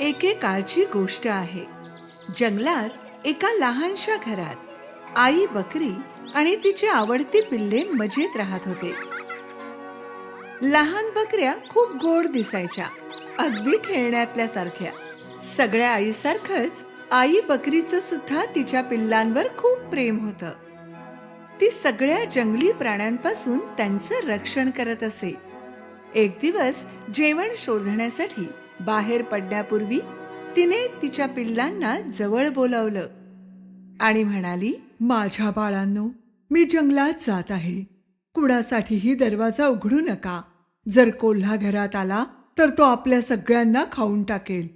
एकेकाळची गोष्ट आहे. जंगलात एका लहानशा घरात आई बकरी आणि तिची आवडती पिल्ले मजेत राहत होते. लहान बकऱ्या खूप गोड दिसायच्या, अगदी खेळण्यातल्या सारख्या. सगळ्या आईसारखंच आई बकरीचं सुद्धा तिच्या पिल्लांवर खूप प्रेम होतं. ती सगळ्या जंगली प्राण्यांपासून त्यांचं रक्षण करत असे. एक दिवस जेवण शोधण्यासाठी बाहेर पडण्यापूर्वी तिने तिच्या पिल्लांना जवळ बोलावलं आणि म्हणाली, माझ्या बाळांनो, मी जंगलात जात आहे. कुणासाठीही दरवाजा उघडू नका. जर कोल्हा घरात आला तर तो आपल्या सगळ्यांना खाऊन टाकेल.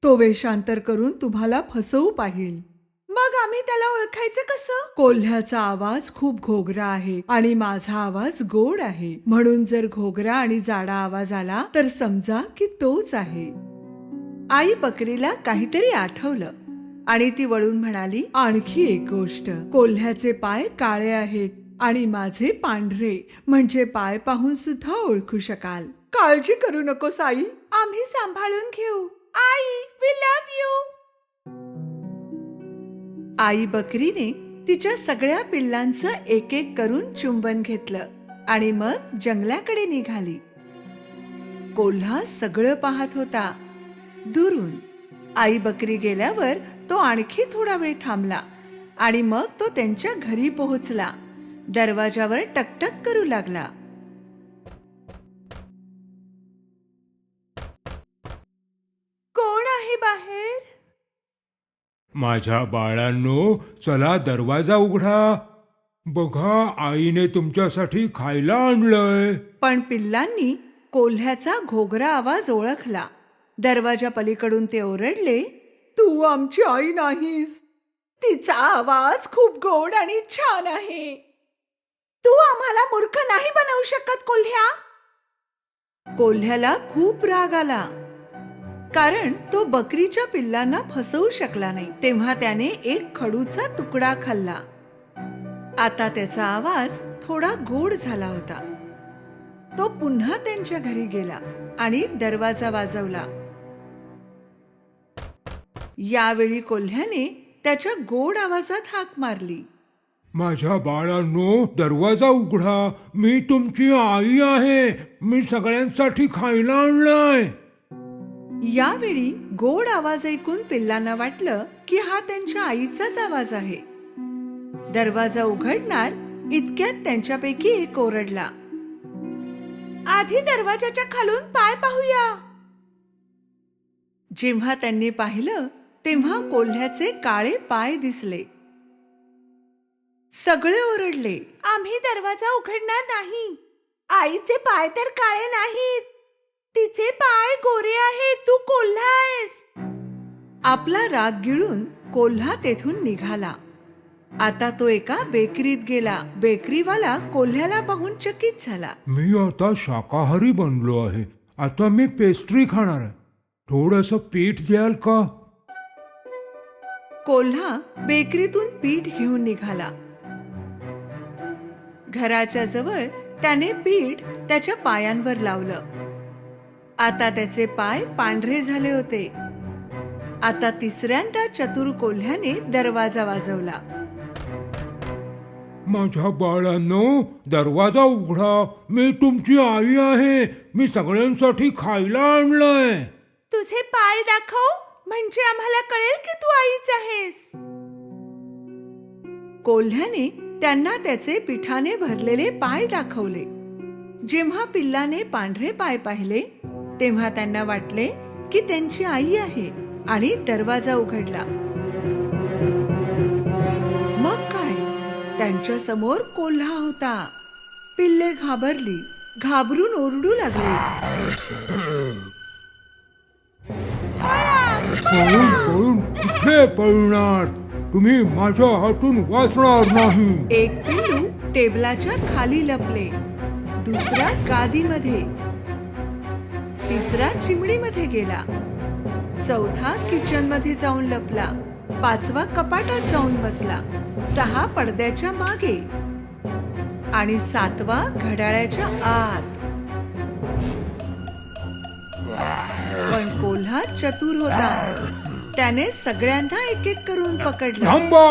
तो वेषांतर करून तुम्हाला फसवू पाहिल. मग आम्ही त्याला ओळखायचं कसं? कोल्ह्याचा आवाज खूप घोगरा आहे आणि माझा आवाज गोड आहे, म्हणून जर घोगरा आणि जाडा आवाज आला तर समजा की तोच आहे. आई बकरीला काहीतरी आठवलं आणि ती वळून म्हणाली, आणखी एक गोष्ट, कोल्ह्याचे पाय काळे आहेत आणि माझे पांढरे, म्हणजे पाय पाहून सुद्धा ओळखू शकाल. काळजी करू नकोस आई, आम्ही सांभाळून घेऊ. आई, वी लव्ह यू. आई बकरीने तिच्या सगळ्या पिल्लांचं एक एक करून चुंबन घेतलं आणि मग जंगलाकडे निघाली. कोल्हा सगळं पाहत होता दुरून. आई बकरी गेल्यावर तो आणखी थोडा वेळ थांबला आणि मग तो त्यांच्या घरी पोहोचला. दरवाजावर टकटक करू लागला. कोण आहे बाहेर? माझ्या बाळांनो, चला दरवाजा उघडा. बघा, आईने तुमच्यासाठी खायला आणलंय. पण पिल्लांनी कोल्ह्याचा घोगरा आवाज ओळखला. दरवाजा पलीकडून ते ओरडले, तू आमची आई नाहीस. तिचा आवाज खूप गोड आणि छान आहे. तू आम्हाला मूर्ख नाही बनवू शकत कोल्ह्या. कोल्ह्याला खूप राग आला, कारण तो बकरीच्या पिल्लांना फसवू शकला नाही. तेव्हा त्याने एक खडूचा तुकडा खाल्ला. आता त्याचा आवाज थोडा गोड झाला होता. तो पुन्हा त्यांच्या घरी गेला आणि दरवाजा वाजवला. यावेळी कोल्ह्याने त्याच्या गोड आवाजात हाक मारली, माझ्या बाळांनो, दरवाजा उघडा. मी तुमची आई आहे. मी सगळ्यांसाठी खायला आणलंय. यावेळी गोड आवाज ऐकून पिल्लांना वाटलं की हा त्यांच्या आईचाच आवाज आहे. दरवाजा उघडणार इतक्यात त्यांच्यापैकी एक ओरडला, आधी दरवाजाच्या खालून पाय पाहूया. जेव्हा त्यांनी पाहिलं तेव्हा कोल्ह्याचे काळे पाय दिसले. सगळे ओरडले, आम्ही दरवाजा उघडणार नाही. आईचे पाय तर काळे नाहीत, तिचे पाय गोरे आहेत. तू कोल्हा आहेस. आपला राग गिळून कोल्हा तेथून निघाला. आता तो एका बेकरीत गेला. बेकरीवाला कोल्ह्याला पाहून चकित झाला. मी आता शाकाहारी बनलो आहे. आता मी पेस्ट्री खाणार आहे. थोडंसं पीठ द्याल का? कोल्हा बेकरीतून पीठ घेऊन निघाला. घराच्या जवळ त्याने पीठ त्याच्या पायांवर लावलं. आता त्याचे पाय पांढरे झाले होते. आता तिसऱ्यांदा चतुर कोल्ह्याने दरवाजा वाजवला. माझ्या बाळांनो, दरवाजा उघडा. मी तुमची आई आहे. मी सगळ्यांसाठी खायला आणलंय. तुझे पाय दाखव, म्हणजे आम्हाला कळेल की तू आईच आहेस. कोल्ह्याने त्यांना त्याचे पिठाने भरलेले पाय दाखवले. जेव्हा पिल्लाने पांढरे पाय पाहिले तेव्हा त्यांना वाटले की त्यांची आई आहे आणि दरवाजा उघडला. मग काय, त्यांच्या समोर कोल्हा होता. पिल्ले घाबरली, घाबरून ओरडू लागले, पळून पळून कुठे पळणार? तुम्ही माझ्या हातून वाचणार नाही. एक पिल्लू टेबलाच्या खाली लपले, दुसरा गादीमध्ये, तिसरा चिमणीमध्ये गेला, चौथा किचन मध्ये जाऊन लपला, पाचवा कपाटात जाऊन बसला, सहा पडद्याच्या मागे आणि सातवा घड्याळाच्या आत. पण कोल्हा चतुर होता. त्याने सगळ्यांना एक एक करून पकडलं. थांबा,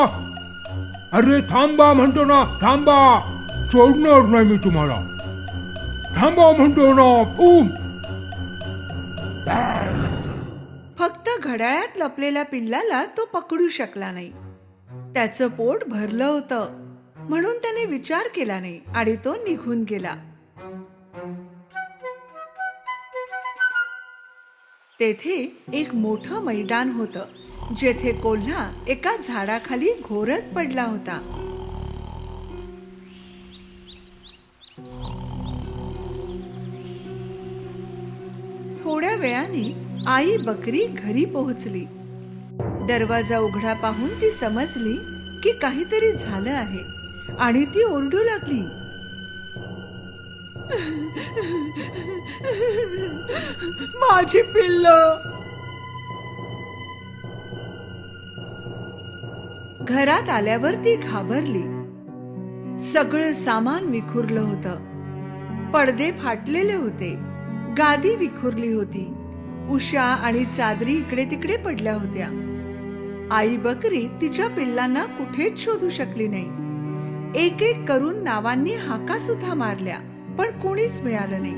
अरे थांबा म्हणतो ना, थांबा, सोडणार नाही मी तुम्हाला. थांबा म्हणतो ना. फक्त घड्याळात लपलेल्या पिल्लाला तो पकडू शकला नाही. त्याचं पोट भरलं होतं म्हणून त्याने विचार केला नाही आणि तो निघून गेला. तेथे एक मोठं मैदान होतं जेथे कोल्हा एका झाडाखाली घोरत पडला होता. थोड्या वेळाने आई बकरी घरी पोहोचली. दरवाजा उघडा पाहून ती समजली की काहीतरी झालं आहे आणि ती ओरडू लागली. माझी पिल्ल. घरात आल्यावर ती घाबरली. सगळं सामान विखुरलं होतं. पडदे फाटलेले होते. गादी विखुरली होती. उषा आणि चादरी इकडे तिकडे पडल्या होत्या. आई बकरी तिच्या पिल्लांना कुठेच शोधू शकली नाही. एक एक करून नावांनी हाका सुद्धा मारल्या पण कोणीच मिळालं नाही.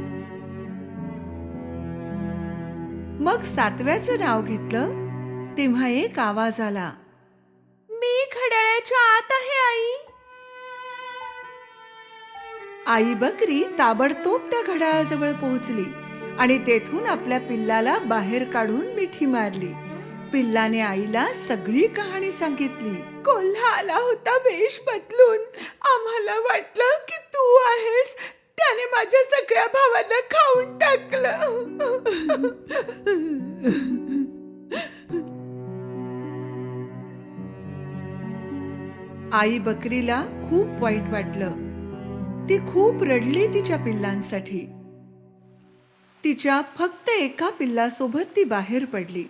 मग 7व्याचं नाव घेतलं तेव्हा एक आवाज आला. मी घड्याळाच्या आत आहे आई. आई बकरी ताबडतोब त्या घड्याळाजवळ पोहोचली आणि तेथून आपल्या पिल्लाला बाहेर काढून मिठी मारली. पिल्लाने आईला सगळी कहाणी सांगितली. कोल्हा आला होता वेश बदलून. आम्हाला वाटलं की तू आहेस. त्याने माझ्या सगळ्या भावांना खाऊन टाकलं. आई बकरीला खूप वाईट वाटलं. ती खूप रडली तिच्या पिल्लांसाठी. तिच्या फक्त एका पिल्लासोबत ती बाहेर पडली.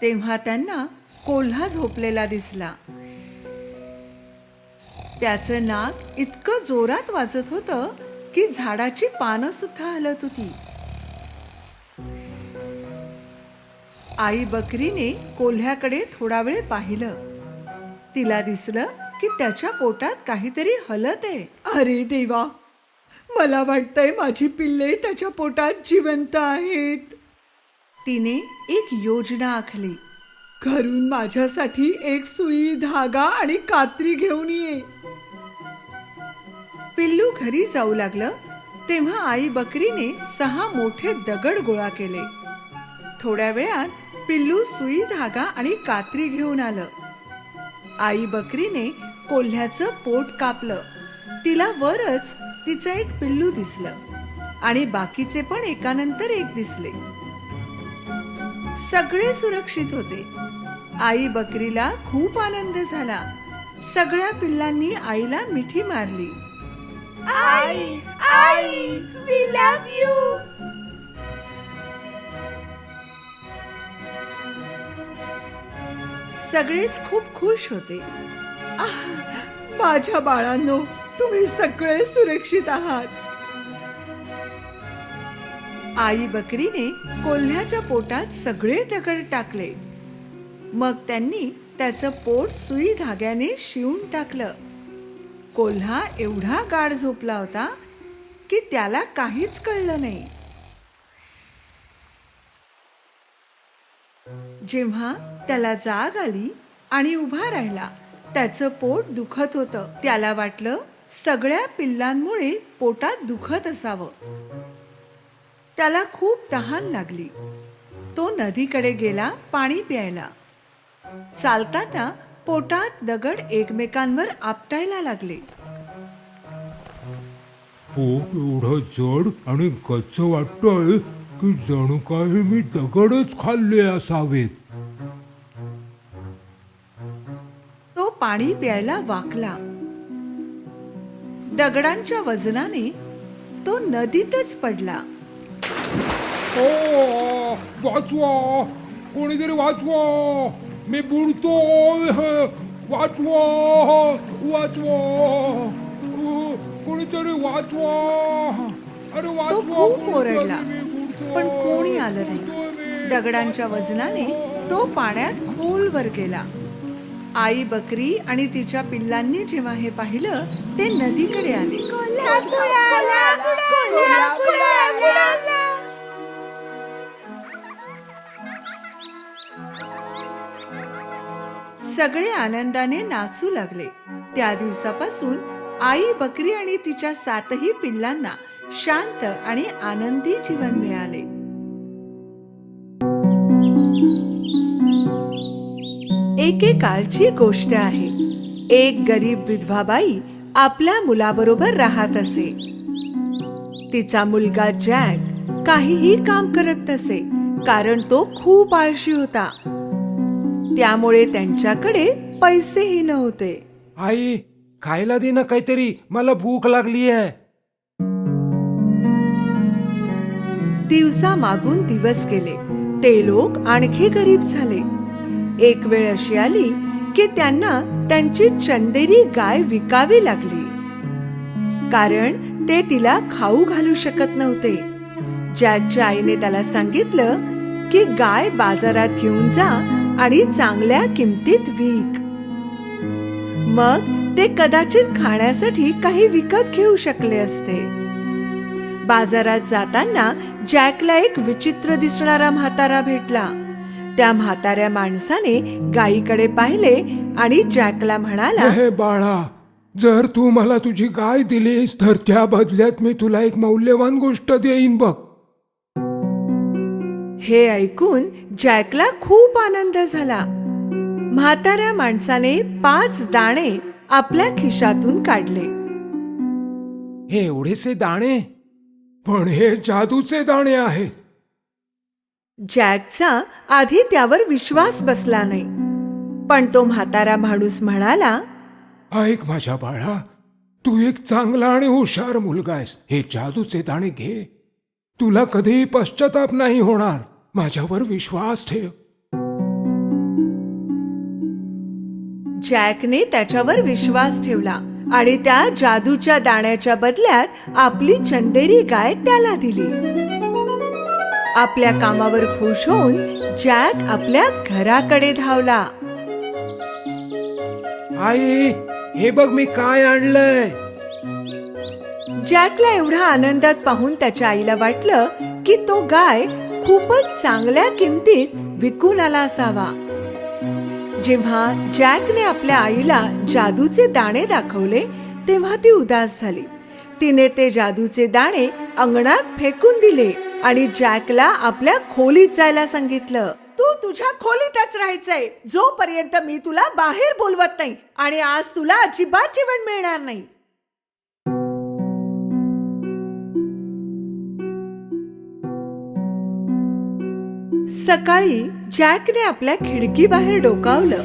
तेव्हा त्यांना कोल्हा झोपलेला दिसला. त्याचं नाक इतकं जोरात वाजत होतं की झाडाची पानं सुद्धा हलत होती. आई बकरीने कोल्ह्याकडे थोडा वेळ पाहिलं. तिला दिसलं की त्याच्या पोटात काहीतरी हलत आहे. अरे देवा, मला वाटतंय माझी पिल्ले त्याच्या पोटात जिवंत आहेत. तिने एक योजना आखली. घरून माझ्यासाठी एक सुई, धागा आणि कात्री घेऊन ये. पिल्लू घरी जाऊ लागलं तेव्हा आई बकरीने 6 मोठे दगड गोळा केले. थोड्या वेळात पिल्लू सुई, धागा आणि कात्री घेऊन आलं. आई बकरीने कोल्ह्याचं पोट कापलं. तिला वरच तिचं एक पिल्लू दिसलं आणि बाकीचे पण एकानंतर एक दिसले. सगळे सुरक्षित होते. आई बकरीला खूप आनंद झाला. सगळ्या पिल्लांनी आईला मिठी मारली. आई, आई, वी लव्ह यू. सगळेच खूप खुश होते. माझ्या बाळांनो, तुम्ही सगळे सुरक्षित आहात. आई बकरीने कोल्ह्याच्या पोटात सगळे दगड टाकले. मग त्यांनी त्याचं पोट सुई धाग्याने शिवून टाकलं. कोल्हा एवढा गाढ झोपला होता की त्याला काहीच कळलं नाही. जेव्हा त्याला जाग आली आणि उभा राहिला, त्याचं पोट दुखत होतं. त्याला वाटलं सगळ्या पिल्लांमुळे पोटात दुखत असावं. त्याला खूप तहान लागली. तो नदीकडे गेला पाणी प्यायला. चालताना पोटात दगड एकमेकांवर आपटायला लागले. पोट एवढं जड आणि गच्च वाटतंय की जणू काही मी दगडच खाल्ले असावेत. तो पाणी प्यायला वाकला. दगडांच्या वजनाने तो नदीतच पडला. ओ, वाचवा, कोणीतरी वाचवा, मी बुडतोय. वाचवा, वाचवा, कोणीतरी वाचवा. अरे तो वाचवा, खूप कोणीतरी, ओरडला, मी बुडतोय, पण कोणी आलं बुडतोय नाही. मी. दगडांच्या वजनाने तो पाण्यात खोलवर गेला. आई बकरी आणि तिच्या पिल्लांनी जेव्हा हे पाहिलं ते नदीकडे आले. सगळे आनंदाने नाचू लागले. त्या दिवसापासून आई बकरी आणि तिच्या 7ही पिल्लांना शांत आणि आनंदी जीवन मिळाले. एकेकाळची गोष्ट आहे. एक गरीब विधवा बाई आपल्या मुलाबरोबर राहत असे. तिचा मुलगा जॅक काहीही काम करत नसे, कारण तो खूप आळशी होता. त्यामुळे त्यांच्याकडे पैसेही नव्हते. आई, खायला दे ना काहीतरी, मला भूक लागली आहे. दिवसा मागून दिवस गेले. ते लोक आणखी गरीब झाले. एक वेळ अशी आली की त्यांना त्यांची चंदेरी गाय विकावी लागली, कारण ते तिला खाऊ घालू शकत नव्हते. जॅकच्या आईने त्याला सांगितलं की गाय बाजारात घेऊन जा आणि चांगल्या किमतीत विक. मग ते कदाचित खाण्यासाठी काही विकत घेऊ शकले असते. बाजारात जाताना जॅकला एक विचित्र दिसणारा म्हातारा भेटला. त्या म्हाताऱ्या माणसाने गायीकडे पाहिले आणि जॅकला म्हणाला, हे बाळा, जर तू मला तुझी गाय दिलीस तर त्या बदल्यात मी तुला एक मौल्यवान गोष्ट देईन बघ. हे ऐकून जॅकला खूप आनंद झाला. म्हाताऱ्या माणसाने 5 दाणे आपल्या खिशातून काढले. हे एवढेसे दाणे? पण हे जादूचे दाणे आहेत. जॅकचा आधी त्यावर विश्वास बसला नाही, पण तो म्हातारा माणूस म्हणाला, ऐक माझ्या बाळा, तू एक चांगला आणि हुशार मुलगा आहेस. हे जादूचे दाणे घे. तुला कधीही पश्चाताप नाही होणार. माझ्यावर विश्वास ठेव. जॅकने त्याच्यावर विश्वास ठेवला आणि त्या जादूच्या दाण्याच्या बदल्यात आपली चंदेरी गाय त्याला दिली. आपल्या कामावर खुश होऊन जॅक आपल्या घराकडे धावला. आई, हे बघ मी काय आणलंय. जॅकला एवढा आनंदात पाहून त्याच्या आईला वाटलं की तो गाय खूपच चांगल्या किमतीत विकून आला असावा. जेव्हा जॅकने आपल्या आईला जादूचे दाणे दाखवले तेव्हा ती उदास झाली. तिने ते जादूचे दाणे अंगणात फेकून दिले आणि जॅकला आपल्या खोलीत जायला सांगितलं. तू तुझ्या खोलीतच राहायचंय जोपर्यंत मी तुला बाहेर बोलवत नाही, आणि आज तुला अजिबात जेवण मिळणार नाही. सकाळी जॅकने आपल्या खिडकी बाहेर डोकावलं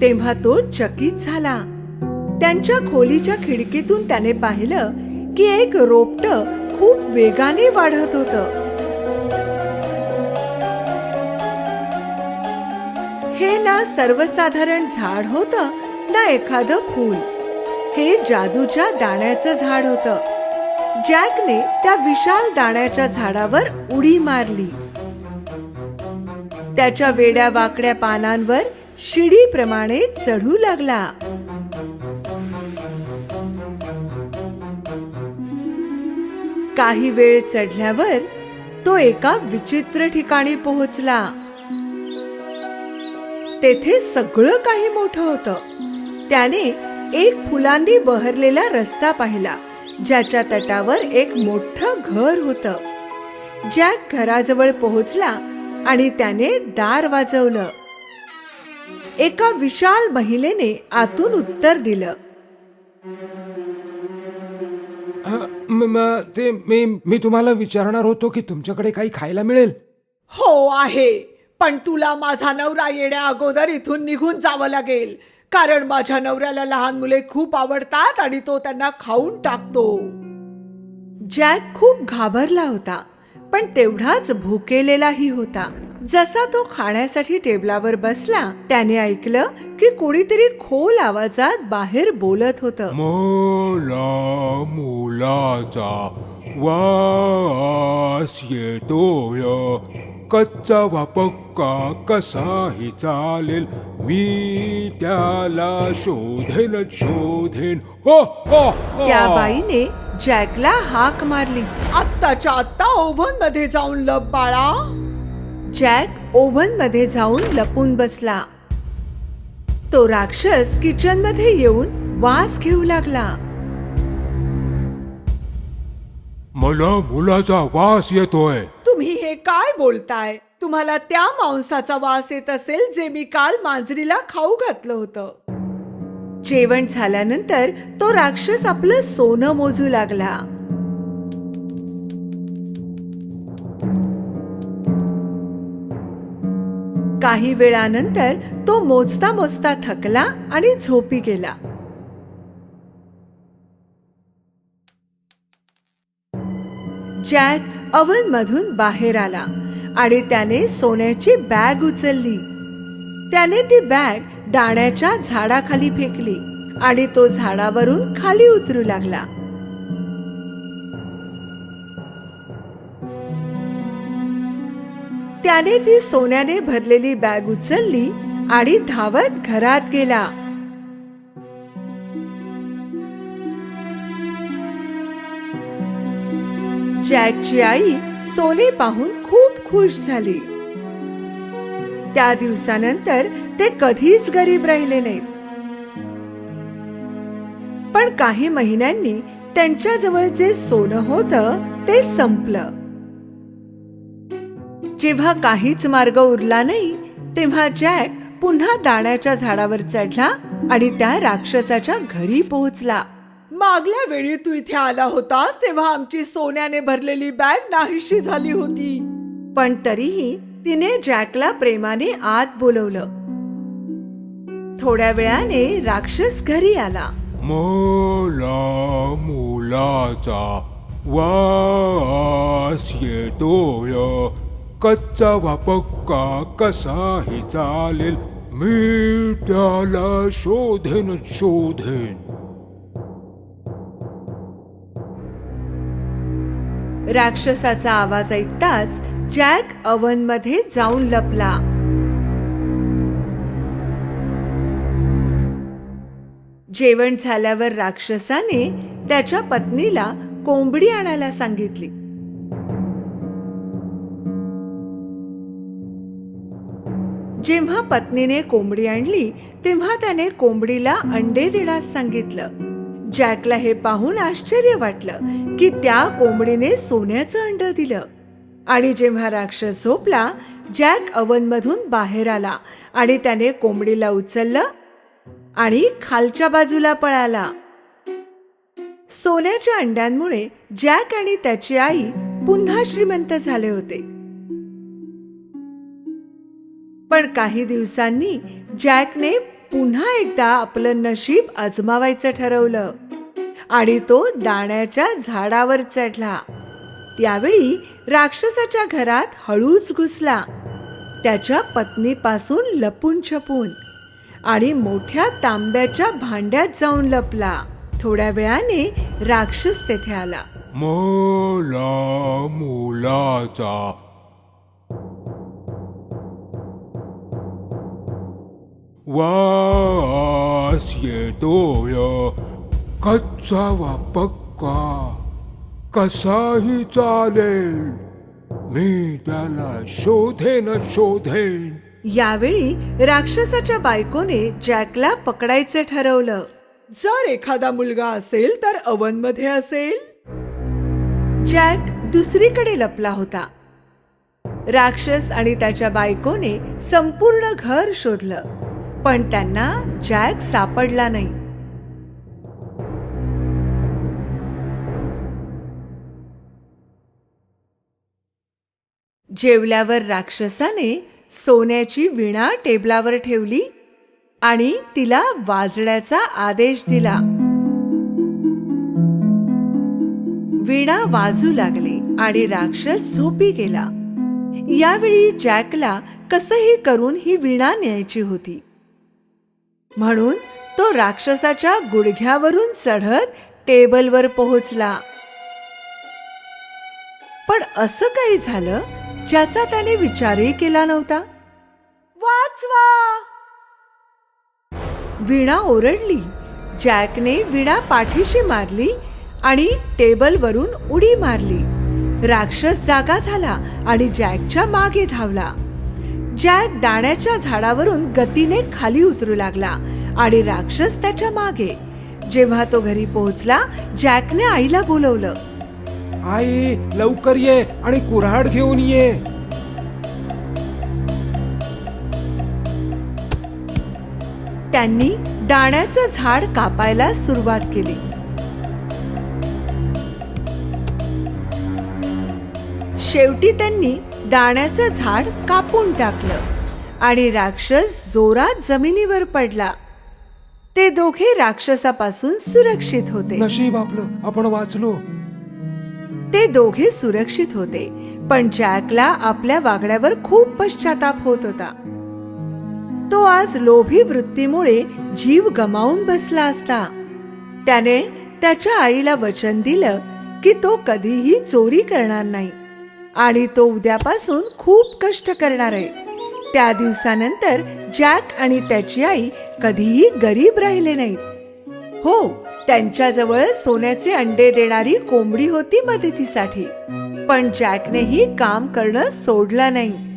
तेव्हा तो चकित झाला. त्यांच्या खोलीच्या खिडकीतून त्याने पाहिलं की एक रोपटं खूप वेगाने वाढत होतं. हे ना सर्वसाधारण झाड होतं ना एखादं फूल. हे जादूच्या दाण्याचं झाड होतं. जॅकने त्या विशाल दाण्याच्या झाडावर उडी मारली. त्याच्या वेड्या वाकड्या पानांवर शिडीप्रमाणे चढू लागला. काही वेळ चढल्यावर तो एका विचित्र ठिकाणी पोहोचला. तेथे सगळं काही मोठं होतं. त्याने एक फुलांनी बहरलेला रस्ता पाहिला, ज्याच्या तटावर एक मोठं घर होतं. जॅक घराजवळ पोहोचला आणि त्याने दार वाजवलं. एका विशाल महिलेने आतून उत्तर दिलं. मी तुम्हाला विचारणार होतो की तुमच्याकडे काही खायला मिळेल. हो आहे, पण तुला माझा नवरा येण्या अगोदर इथून निघून जावं लागेल, कारण माझ्या नवऱ्याला लहान मुले खूप आवडतात आणि तो त्यांना खाऊन टाकतो. जॅक खूप घाबरला होता, पण तेवढाच भुकेलेलाही होता. जसा तो खाण्यासाठी टेबलावर बसला त्याने ऐकलं की कोणीतरी खोल आवाजात बाहेर बोलत होतं. मला मुलाचा वास येतोय. कच्चा वा पक्का कसाही चालेल, मी त्याला शोधेन. हो हो हो. त्या बाईने जॅकला हाक मारली, आत्ताच्या आत्ता ओव्हन मध्ये जाऊन लप बाळा. जॅक ओव्हन मध्ये जाऊन लपून बसला. तो राक्षस किचन मध्ये येऊन वास घेऊ लागला. मला मुलाचा वास येतोय. तुम्ही हे काय बोलताय? तुम्हाला त्या मांसाचा वास येत असेल जे मी काल मांजरीला खाऊ घातलं होतं. जेवण झाल्यानंतर तो राक्षस आपलं सोनं मोजू लागला. काही वेळानंतर तो मोजता मोजता थकला आणि झोपी गेला. जॅक ओव्हन मधून बाहेर आला आणि त्याने सोन्याची बॅग उचलली. त्याने ती बॅग दाण्याच्या झाडाखाली फेकली आणि तो झाडावरून खाली उतरू लागला. त्याने ती सोन्याने भरलेली बॅग उचलली आणि धावत घरात गेला. जॅकची आई सोने पाहून खूप खुश झाली. त्या दिवसानंतर ते कधीच गरीब राहिले नाहीत. पण काही महिन्यांनी त्यांच्याजवळ जे सोनं होतं ते संपलं. जेव्हा काहीच मार्ग उरला नाही तेव्हा जॅक पुन्हा दाण्याच्या झाडावर चढला आणि त्या राक्षसाच्या घरी पोहोचला. मागल्या वेळी तू इथे आला होतास तेव्हा आमची सोन्याने भरलेली बॅग नाहीशी झाली होती. पण तरीही तिने जॅकला प्रेमाने आत बोलवलं. थोड्या वेळाने राक्षस घरी आला. मला मुलाचा वास येतोय. कच्चा वा पक्का कसाही चालेल, मी त्याला शोधेन. राक्षसाचा आवाज ऐकताच जॅक ओव्हन मध्ये जाऊन लपला. जेवण झाल्यावर राक्षसाने त्याच्या पत्नीला कोंबडी आणायला सांगितली. जेव्हा पत्नीने कोंबडी आणली तेव्हा त्याने कोंबडीला अंडे देण्यास सांगितलं. जॅकला हे पाहून आश्चर्य वाटलं की त्या कोंबडीने सोन्याचं अंड दिलं. आणि जेव्हा राक्षस झोपला, जॅक ओव्हन मधून बाहेर आला आणि त्याने कोंबडीला उचललं आणि खालच्या बाजूला पळाला. सोन्याच्या अंड्यांमुळे जॅक आणि त्याची आई पुन्हा श्रीमंत झाले होते. पण काही दिवसांनी जॅकने पुन्हा एकदा आपलं नशीब आजमावायचं ठरवलं आणि तो दाण्याच्या झाडावर चढला. त्यावेळी राक्षसाच्या घरात हळूच घुसला, त्याच्या पत्नीपासून लपून छपून, आणि मोठ्या तांब्याच्या भांड्यात जाऊन लपला. थोड्या वेळाने राक्षस तेथे आला. मला मुलाचा वास येतोय. कच्चा वा पक्का कसाही चालेल, मी त्याला शोधेन. यावेळी राक्षसाच्या बायकोने जॅकला पकडायचं ठरवलं. जर एखादा मुलगा असेल तर ओव्हन मध्ये असेल. जॅक दुसरीकडे लपला होता. राक्षस आणि त्याच्या बायकोने संपूर्ण घर शोधलं, पण त्यांना जॅक सापडला नाही. जेवल्यावर राक्षसाने सोन्याची वीणा टेबलावर ठेवली आणि तिला वाजण्याचा आदेश दिला. वीणा वाजू लागली आणि राक्षस झोपी गेला. यावेळी जॅकला कसंही करून ही वीणा न्यायची होती, म्हणून तो राक्षसाच्या गुडघ्यावरून चढत टेबलवर पोहोचला. पण असं काही झालं ज्याचा त्याने विचारही केला नव्हता. वाचवा! वीणा ओरडली. जॅकने वीणा पाठीशी मारली आणि टेबलवरून उडी मारली. राक्षस जागा झाला आणि जॅकच्या मागे धावला. जॅक दाण्याच्या झाडावरून गतीने खाली उतरू लागला आणि राक्षस त्याच्या मागे. जेव्हा तो घरी पोहोचला, जॅकने आईला बोलवलं. आई, लवकर ये आणि कुऱ्हाड घेऊन ये. त्यांनी दाण्याचं झाड कापायला सुरुवात केली. शेवटी त्यांनी दाण्याचं झाड कापून टाकलं आणि राक्षस जोरात जमिनीवर पडला. ते दोघे राक्षसापासून सुरक्षित होते. नशीब आपलं, आपण वाचलो. ते दोघे सुरक्षित होते, पण जॅकला आपल्या वागण्यावर खूप पश्चाताप होत होता. तो आज लोभी वृत्तीमुळे जीव गमावून बसला असता. त्याने त्याच्या आईला वचन दिलं की तो कधीही चोरी करणार नाही आणि तो उद्यापासून खूप कष्ट करणार आहे. त्या दिवसानंतर जॅक आणि त्याची आई कधीही गरीब राहिले नाहीत. हो, त्यांच्याजवळ सोन्याचे अंडे देणारी कोंबडी होती मदतीसाठी, पण जॅकनेही काम करणं सोडलं नाही.